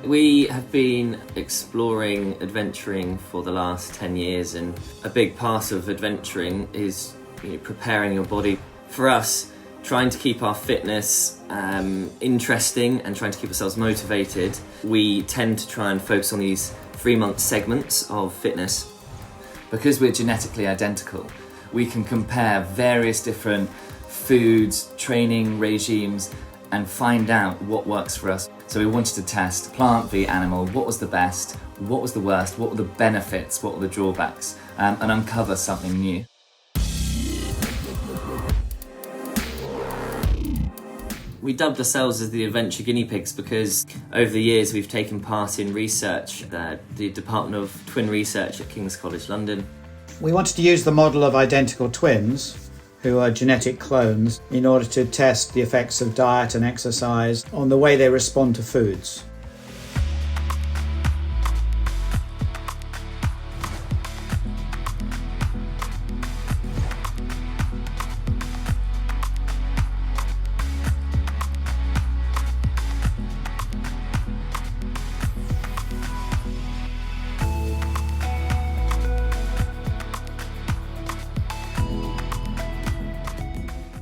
We have been exploring adventuring for the last 10 years, and a big part of adventuring is preparing your body. For us, trying to keep our fitness interesting and trying to keep ourselves motivated, we tend to try and focus on these 3-month segments of fitness. Because we're genetically identical, we can compare various different foods, training regimes, and find out what works for us. So we wanted to test plant v animal, what was the best, what was the worst, what were the benefits, what were the drawbacks, and uncover something new. We dubbed ourselves as the adventure guinea pigs because over the years we've taken part in research at the Department of Twin Research at King's College London. We wanted to use the model of identical twins, who are genetic clones, in order to test the effects of diet and exercise on the way they respond to foods.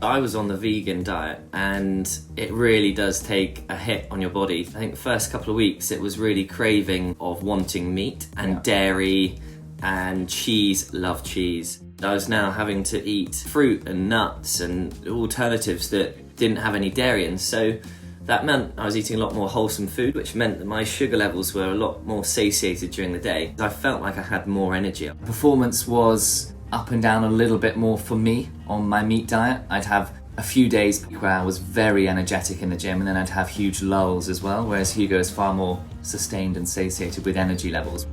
I was on the vegan diet and it really does take a hit on your body. I think the first couple of weeks it was really craving of wanting meat and dairy and cheese. Love cheese. I was now having to eat fruit and nuts and alternatives that didn't have any dairy, and so that meant I was eating a lot more wholesome food, which meant that my sugar levels were a lot more satiated during the day. I felt like I had more energy. Performance was up and down a little bit more for me on my meat diet. I'd have a few days where I was very energetic in the gym, and then I'd have huge lulls as well, whereas Hugo is far more sustained and satiated with energy levels.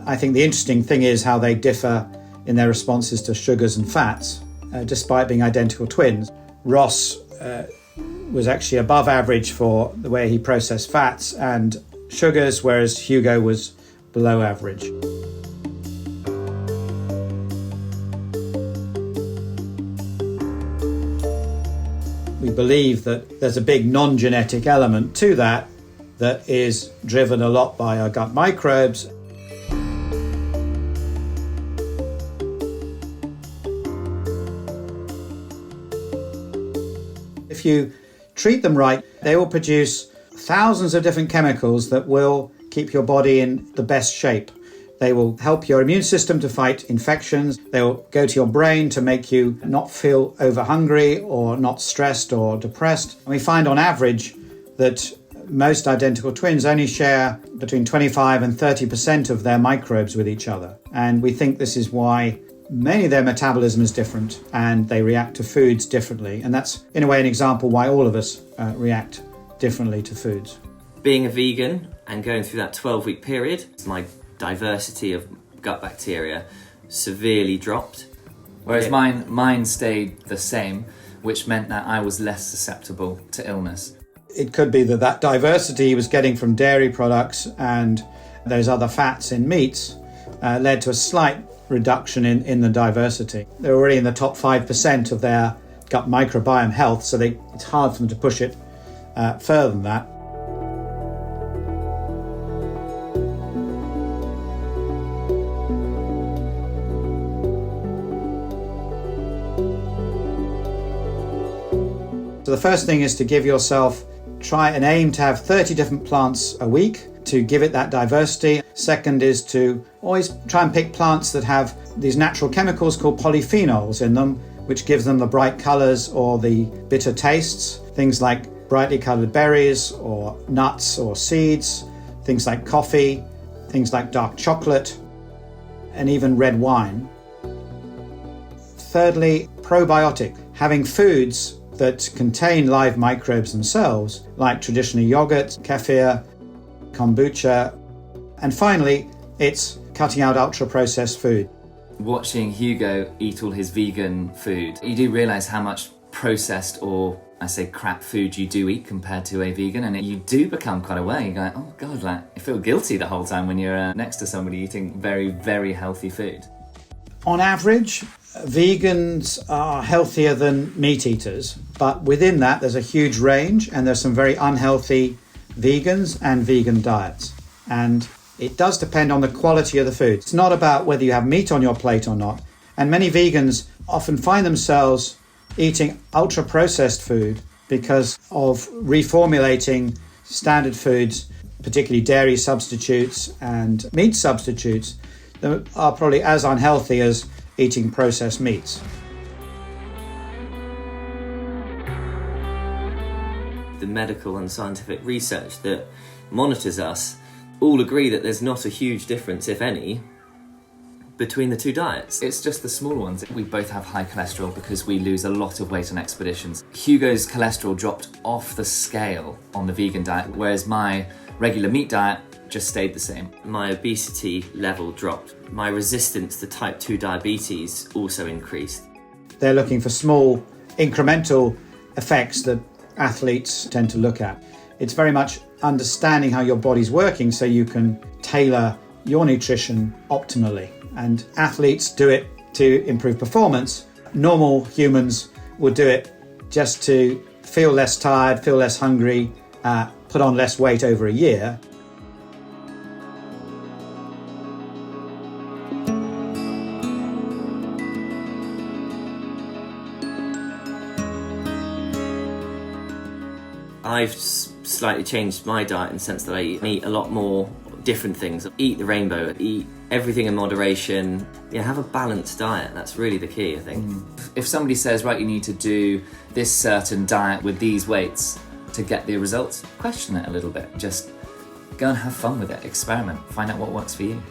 I think the interesting thing is how they differ in their responses to sugars and fats, despite being identical twins. Ross was actually above average for the way he processed fats and sugars, whereas Hugo was below average. We believe that there's a big non-genetic element to that is driven a lot by our gut microbes. If you treat them right, they will produce thousands of different chemicals that will keep your body in the best shape. They will help your immune system to fight infections. They will go to your brain to make you not feel over hungry or not stressed or depressed. And we find on average that most identical twins only share between 25 and 30% of their microbes with each other. And we think this is why many of their metabolism is different and they react to foods differently. And that's, in a way, an example why all of us react differently to foods. Being a vegan and going through that 12-week period, my diversity of gut bacteria severely dropped. Whereas mine stayed the same, which meant that I was less susceptible to illness. It could be that diversity he was getting from dairy products and those other fats in meats led to a slight reduction in the diversity. They're already in the top 5% of their gut microbiome health, so it's hard for them to push it further than that. So the first thing is to give yourself, try and aim to have 30 different plants a week to give it that diversity. Second is to always try and pick plants that have these natural chemicals called polyphenols in them, which gives them the bright colours or the bitter tastes. Things like brightly coloured berries or nuts or seeds, things like coffee, things like dark chocolate, and even red wine. Thirdly, probiotic. Having foods that contain live microbes themselves, like traditional yogurt, kefir, kombucha. And finally, it's cutting out ultra-processed food. Watching Hugo eat all his vegan food, you do realise how much processed or, I say, crap food you do eat compared to a vegan, and you do become quite aware. You go, oh God, you feel guilty the whole time when you're next to somebody eating very, very healthy food. On average, vegans are healthier than meat eaters, but within that there's a huge range, and there's some very unhealthy vegans and vegan diets. And it does depend on the quality of the food. It's not about whether you have meat on your plate or not. And many vegans often find themselves eating ultra-processed food because of reformulating standard foods, particularly dairy substitutes and meat substitutes, that are probably as unhealthy as eating processed meats. The medical and scientific research that monitors us all agree that there's not a huge difference, if any, between the two diets. It's just the small ones. We both have high cholesterol because we lose a lot of weight on expeditions. Hugo's cholesterol dropped off the scale on the vegan diet, whereas my regular meat diet just stayed the same. My obesity level dropped. My resistance to type 2 diabetes also increased. They're looking for small incremental effects that athletes tend to look at. It's very much understanding how your body's working so you can tailor your nutrition optimally. And athletes do it to improve performance. Normal humans would do it just to feel less tired, feel less hungry, put on less weight over a year. I've slightly changed my diet in the sense that I eat a lot more different things. Eat the rainbow, eat everything in moderation. Yeah, have a balanced diet. That's really the key, I think. If somebody says, right, you need to do this certain diet with these weights to get the results, question it a little bit. Just go and have fun with it, experiment, find out what works for you.